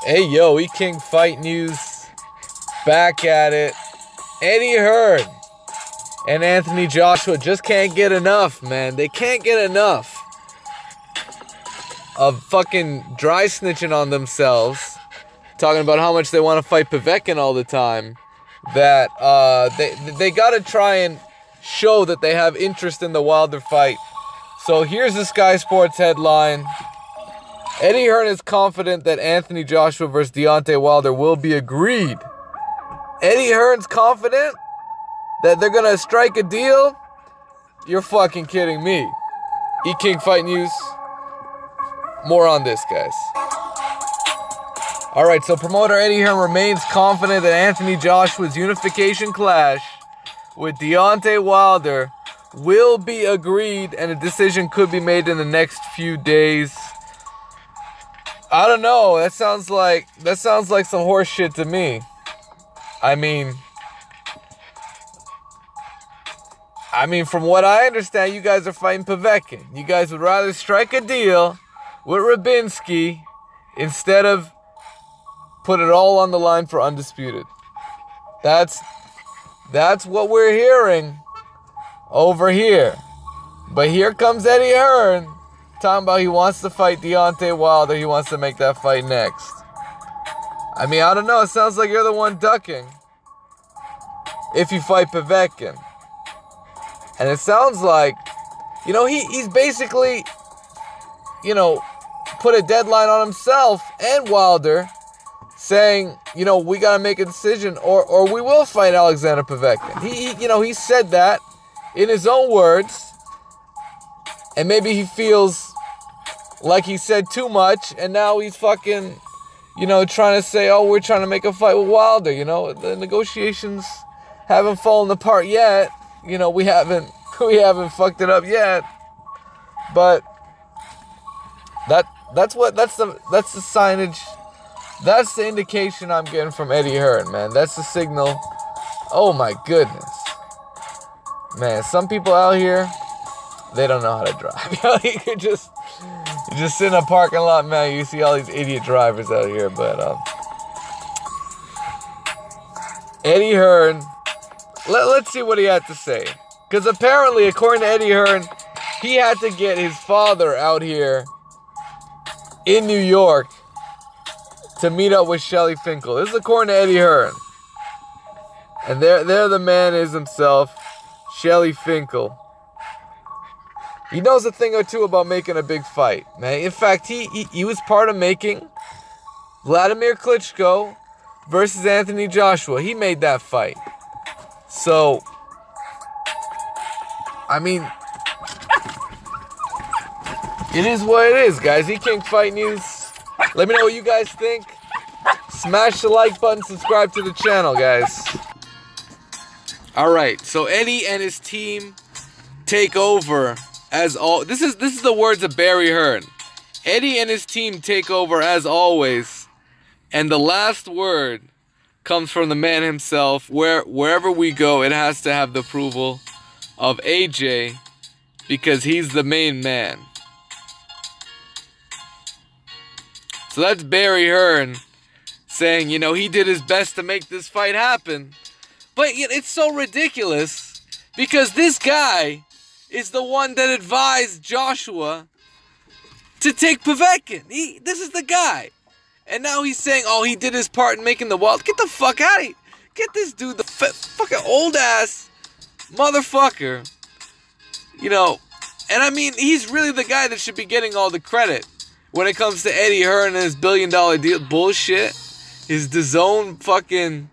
Hey yo, E-King Fight News, back at it. Eddie Hearn and Anthony Joshua just can't get enough, man. They can't get enough of fucking dry snitching on themselves, talking about how much they want to fight Povetkin all the time, that they gotta try and show that they have interest in the Wilder fight. So here's the Sky Sports headline. Eddie Hearn is confident that Anthony Joshua versus Deontay Wilder will be agreed. Eddie Hearn's confident that they're gonna strike a deal? You're fucking kidding me. E-King Fight News. More on this, guys. Alright, so promoter Eddie Hearn remains confident that Anthony Joshua's unification clash with Deontay Wilder will be agreed and a decision could be made in the next few days. I don't know. That sounds like some horse shit to me. I mean, from what I understand, you guys are fighting Povetkin. You guys would rather strike a deal with Rabinski instead of put it all on the line for Undisputed. That's what we're hearing over here. But here comes Eddie Hearn talking about he wants to fight Deontay Wilder. He wants to make that fight next. I mean, I don't know. It sounds like you're the one ducking if you fight Povetkin. And it sounds like, he's basically, put a deadline on himself and Wilder, saying, we got to make a decision or we will fight Alexander Povetkin. He said that in his own words. And maybe he feels like he said too much, and now he's fucking, trying to say, oh, we're trying to make a fight with Wilder. The negotiations haven't fallen apart yet. We haven't fucked it up yet. But that's the signage. That's the indication I'm getting from Eddie Hearn, man. That's the signal. Oh my goodness, man. Some people out here, they don't know how to drive. You just sit in a parking lot, man. You see all these idiot drivers out here. But Eddie Hearn, let's see what he had to say. Because apparently, according to Eddie Hearn, he had to get his father out here in New York to meet up with Shelly Finkel. This is according to Eddie Hearn. And there the man is himself, Shelly Finkel. He knows a thing or two about making a big fight, man. In fact, he was part of making Vladimir Klitschko versus Anthony Joshua. He made that fight. So, I mean, it is what it is, guys. E-King Fight News. Let me know what you guys think. Smash the like button, subscribe to the channel, guys. Alright, so Eddie and his team take over as all. This is the words of Barry Hearn. Eddie and his team take over as always. And the last word comes from the man himself. Wherever we go, it has to have the approval of AJ, because he's the main man. So that's Barry Hearn saying, he did his best to make this fight happen. But it's so ridiculous because this guy is the one that advised Joshua to take Povetkin. This is the guy. And now he's saying, oh, he did his part in making the Wild. Get the fuck out of here. Get this dude, the fucking old ass motherfucker. And I mean, he's really the guy that should be getting all the credit when it comes to Eddie Hearn and his $1 billion deal bullshit. His DAZN fucking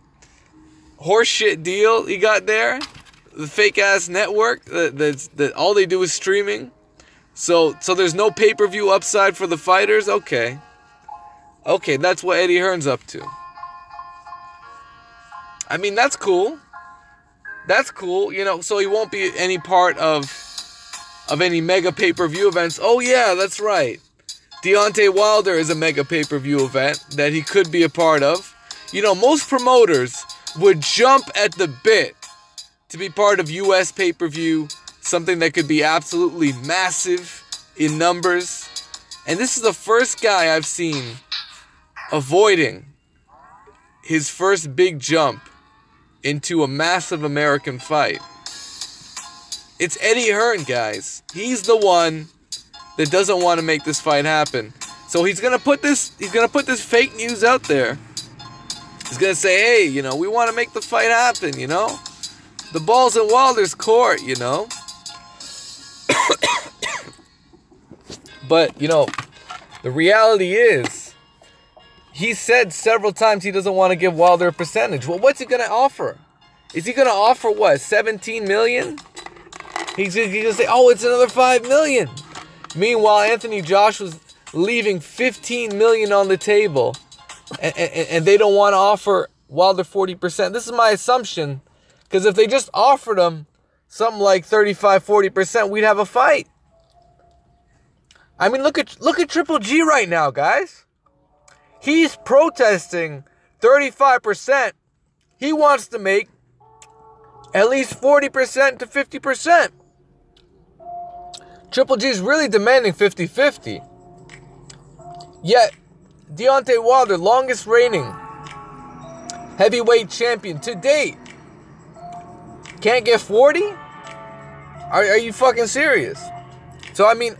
horseshit deal he got there. The fake ass network that all they do is streaming. So there's no pay-per-view upside for the fighters. Okay, that's what Eddie Hearn's up to. I mean, that's cool. That's cool, so he won't be any part of any mega pay-per-view events. Oh yeah, that's right. Deontay Wilder is a mega pay-per-view event that he could be a part of. Most promoters would jump at the bit to be part of US pay-per-view, something that could be absolutely massive in numbers. And this is the first guy I've seen avoiding his first big jump into a massive American fight. It's Eddie Hearn, guys. He's the one that doesn't want to make this fight happen. So he's gonna put this fake news out there. He's gonna say, hey, you know, we want to make the fight happen, you know? The ball's in Wilder's court, you know? But, you know, the reality is, he said several times he doesn't want to give Wilder a percentage. Well, what's he going to offer? Is he going to offer, what, $17 million? He's going to say, oh, it's another $5 million. Meanwhile, Anthony Joshua's leaving $15 million on the table. And they don't want to offer Wilder 40%. This is my assumption. Because if they just offered him something like 35-40%, we'd have a fight. I mean, look at Triple G right now, guys. He's protesting 35%. He wants to make at least 40% to 50%. Triple G is really demanding 50-50. Yet, Deontay Wilder, longest reigning heavyweight champion to date, can't get 40? Are you fucking serious? So, I mean,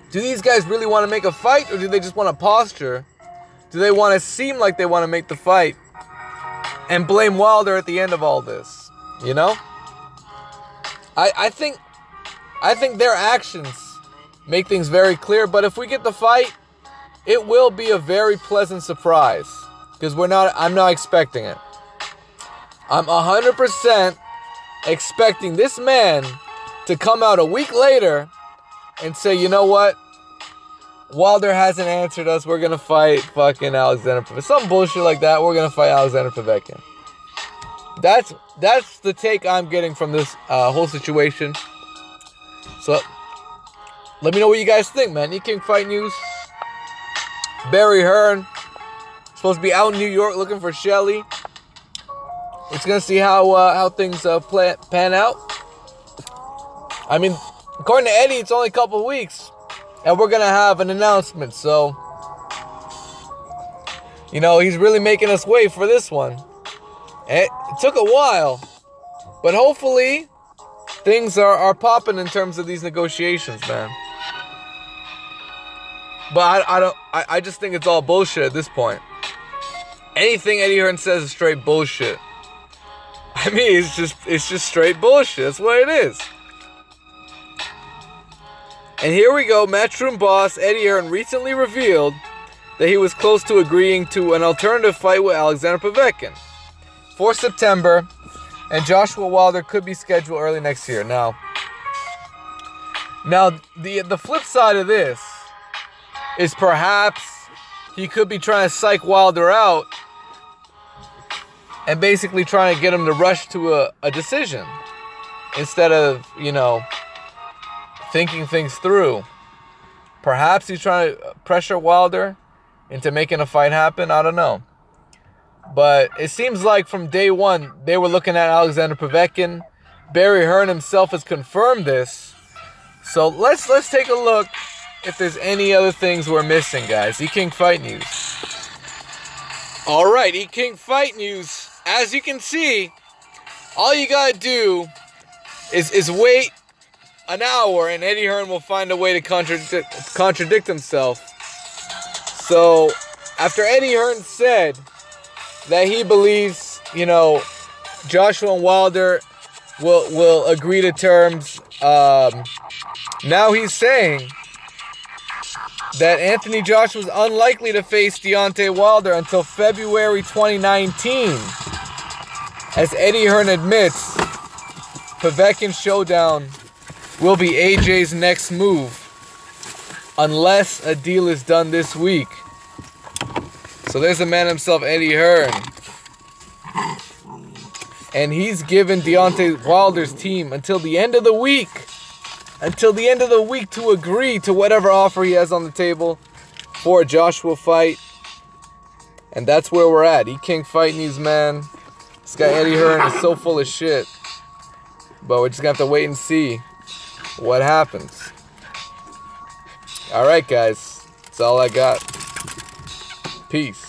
do these guys really want to make a fight, or do they just want to posture? Do they want to seem like they want to make the fight and blame Wilder at the end of all this? You know? I think their actions make things very clear, but if we get the fight, it will be a very pleasant surprise, because I'm not expecting it. I'm 100% expecting this man to come out a week later and say, you know what? Wilder hasn't answered us. We're going to fight fucking Alexander Povetkin. Some bullshit like that. We're going to fight Alexander Povetkin. That's the take I'm getting from this whole situation. So, let me know what you guys think, man. E-King Fight News. Barry Hearn. Supposed to be out in New York looking for Shelly. It's going to see how things pan out. I mean, according to Eddie, it's only a couple weeks, and we're going to have an announcement. So, you know, he's really making us wait for this one. It took a while, but hopefully things are popping in terms of these negotiations, man. But I just think it's all bullshit at this point. Anything Eddie Hearn says is straight bullshit. I mean, it's just straight bullshit. That's what it is. And here we go. Matchroom boss Eddie Hearn recently revealed that he was close to agreeing to an alternative fight with Alexander Povetkin for September, and Joshua Wilder could be scheduled early next year. Now the flip side of this is perhaps he could be trying to psych Wilder out and basically trying to get him to rush to a decision instead of, you know, thinking things through. Perhaps he's trying to pressure Wilder into making a fight happen. I don't know. But it seems like from day one, they were looking at Alexander Povetkin. Barry Hearn himself has confirmed this. So let's take a look if there's any other things we're missing, guys. E-King Fight News. All right, E-King Fight News. As you can see, all you gotta do is wait an hour, and Eddie Hearn will find a way to contradict himself. So, after Eddie Hearn said that he believes, you know, Joshua and Wilder will agree to terms, now he's saying that Anthony Joshua is unlikely to face Deontay Wilder until February 2019. As Eddie Hearn admits, Povetkin showdown will be AJ's next move unless a deal is done this week. So there's the man himself, Eddie Hearn. And he's given Deontay Wilder's team until the end of the week. Until the end of the week to agree to whatever offer he has on the table for a Joshua fight. And that's where we're at. E-King Fight News, man. This guy Eddie Hearn is so full of shit. But we're just going to have to wait and see what happens. Alright, guys. That's all I got. Peace.